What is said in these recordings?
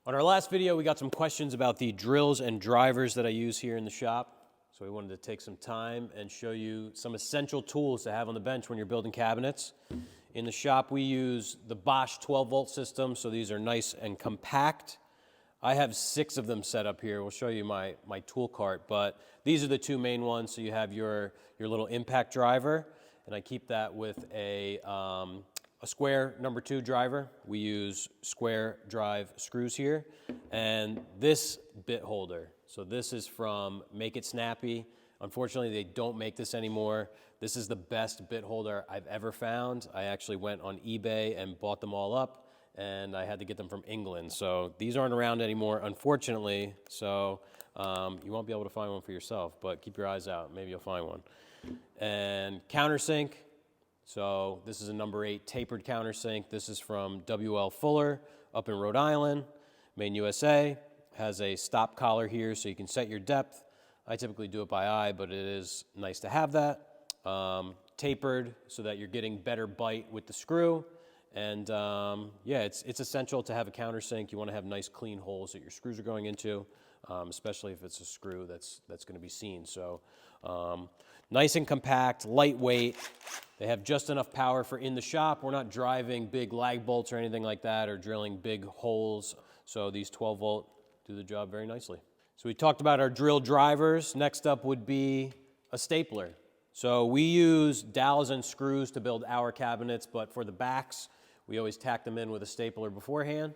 On our last video, we got some questions about the drills and drivers that I use here in the shop. So we wanted to take some time and show you some essential tools to have on the bench when you're building cabinets. In the shop, we use the Bosch 12-volt system, so these are nice and compact. I have 6 of them set up here. We'll show you my tool cart, but these are the 2 main ones. So you have your little impact driver, and I keep that with a square number 2 driver. We use square drive screws here, and this bit holder. So this is from Make It Snappy. Unfortunately, they don't make this anymore. This is the best bit holder I've ever found. I actually went on eBay and bought them all up, and I had to get them from England. So these aren't around anymore, unfortunately. So you won't be able to find one for yourself, but keep your eyes out. Maybe you'll find one. And countersink. So this is a number 8 tapered countersink. This is from W.L. Fuller up in Rhode Island, made in USA. Has a stop collar here so you can set your depth. I typically do it by eye, but it is nice to have that. Tapered so that you're getting better bite with the screw. And yeah, it's essential to have a countersink. You want to have nice clean holes that your screws are going into, especially if it's a screw that's going to be seen. So nice and compact, lightweight. They have just enough power for in the shop. We're not driving big lag bolts or anything like that or drilling big holes. So these 12-volt do the job very nicely. So we talked about our drill drivers. Next up would be a stapler. So we use dowels and screws to build our cabinets, but for the backs, we always tack them in with a stapler beforehand.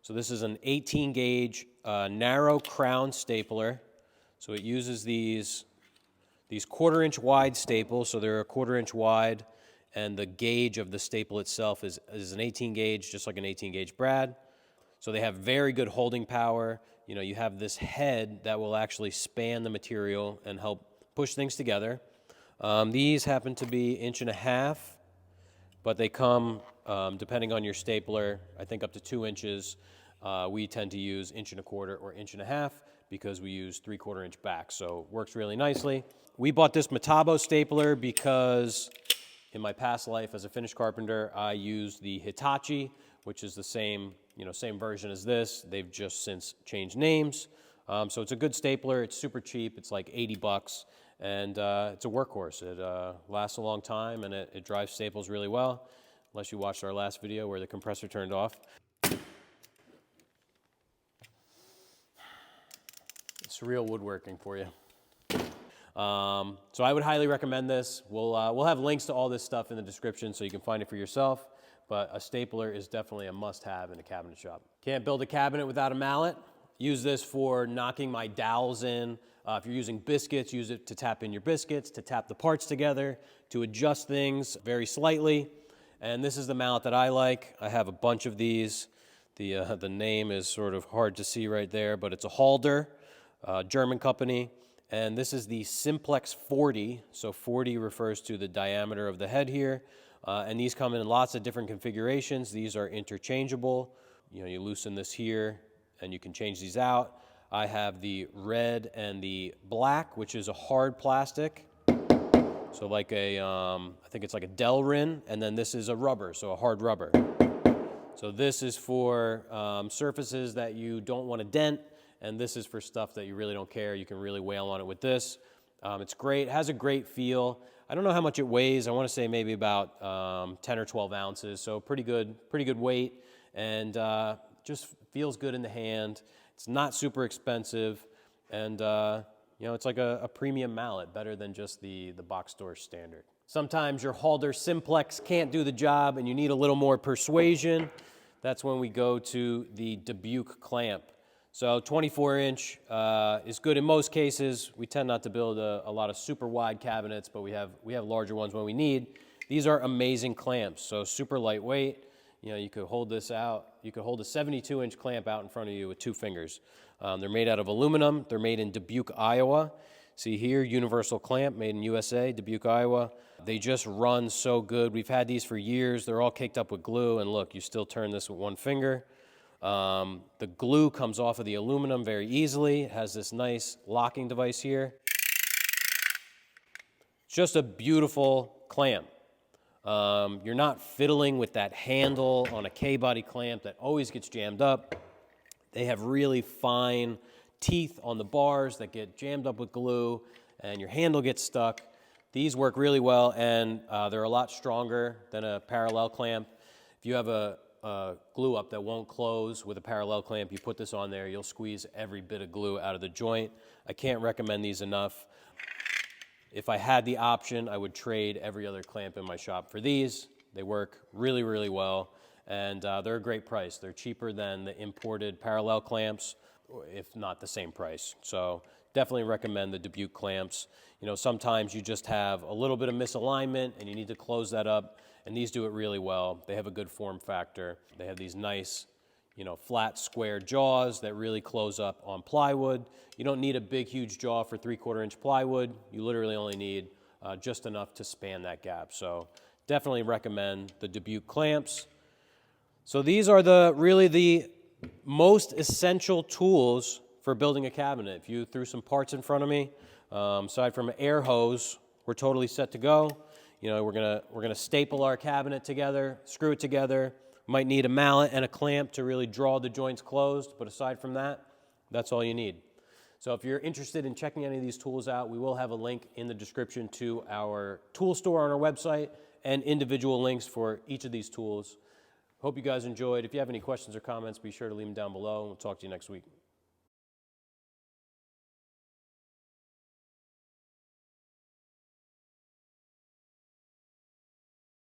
So this is an 18 gauge narrow crown stapler. So it uses these 1/4 inch wide staples, so they're a 1/4 inch wide, and the gauge of the staple itself is an 18 gauge, just like an 18 gauge brad. So they have very good holding power. You know, you have this head that will actually span the material and help push things together. These happen to be 1.5 inches, but they come, depending on your stapler, I think up to 2 inches. We tend to use 1.25 inches or 1.5 inches because we use 3/4 inch back, so works really nicely. We bought this Metabo stapler because in my past life as a finish carpenter, I used the Hitachi, which is the same version as this. They've just since changed names. So it's a good stapler. It's super cheap. It's like $80, and it's a workhorse. It lasts a long time, and it drives staples really well, unless you watched our last video where the compressor turned off. It's real woodworking for you. So I would highly recommend this. We'll have links to all this stuff in the description so you can find it for yourself, but a stapler is definitely a must-have in a cabinet shop. Can't build a cabinet without a mallet. Use this for knocking my dowels in. If you're using biscuits, use it to tap in your biscuits, to tap the parts together, to adjust things very slightly. And this is the mallet that I like. I have a bunch of these. The name is sort of hard to see right there, but it's a Halder, German company. And this is the Simplex 40. So 40 refers to the diameter of the head here. And these come in lots of different configurations. These are interchangeable. You know, you loosen this here and you can change these out. I have the red and the black, which is a hard plastic. So like I think it's like a Delrin, and then this is a rubber, so a hard rubber. So this is for surfaces that you don't want to dent, and this is for stuff that you really don't care. You can really wail on it with this. It's great, it has a great feel. I don't know how much it weighs. I want to say maybe about 10 or 12 ounces, so pretty good weight, and just feels good in the hand. It's not super expensive, and you know, it's like a premium mallet, better than just the box store standard. Sometimes your Halder Simplex can't do the job and you need a little more persuasion. That's when we go to the Dubuque clamp. So 24 inch is good in most cases. We tend not to build a lot of super wide cabinets, but we have larger ones when we need. These are amazing clamps, so super lightweight. You know, you could hold this out. You could hold a 72-inch clamp out in front of you with 2 fingers. They're made out of aluminum. They're made in Dubuque, Iowa. See here, universal clamp, made in USA, Dubuque, Iowa. They just run so good. We've had these for years. They're all caked up with glue, and look, you still turn this with 1 finger. The glue comes off of the aluminum very easily. It has this nice locking device here. It's just a beautiful clamp. You're not fiddling with that handle on a K-body clamp that always gets jammed up. They have really fine teeth on the bars that get jammed up with glue, and your handle gets stuck. These work really well, and they're a lot stronger than a parallel clamp. If you have a glue up that won't close with a parallel clamp, you put this on there, you'll squeeze every bit of glue out of the joint. I can't recommend these enough. If I had the option, I would trade every other clamp in my shop for these. They work really, really well, and they're a great price. They're cheaper than the imported parallel clamps, if not the same price. So definitely recommend the Dubuque clamps. You know, sometimes you just have a little bit of misalignment and you need to close that up, and these do it really well. They have a good form factor. They have these nice, you know, flat square jaws that really close up on plywood. You don't need a big, huge jaw for 3/4 inch plywood. You literally only need just enough to span that gap. So definitely recommend the Dubuque clamps. So these are really the most essential tools for building a cabinet. If you threw some parts in front of me, aside from an air hose, we're totally set to go. You know, we're gonna staple our cabinet together, screw it together. Might need a mallet and a clamp to really draw the joints closed, but aside from that, that's all you need. So if you're interested in checking any of these tools out, we will have a link in the description to our tool store on our website and individual links for each of these tools. Hope you guys enjoyed. If you have any questions or comments, be sure to leave them down below, and we'll talk to you next week.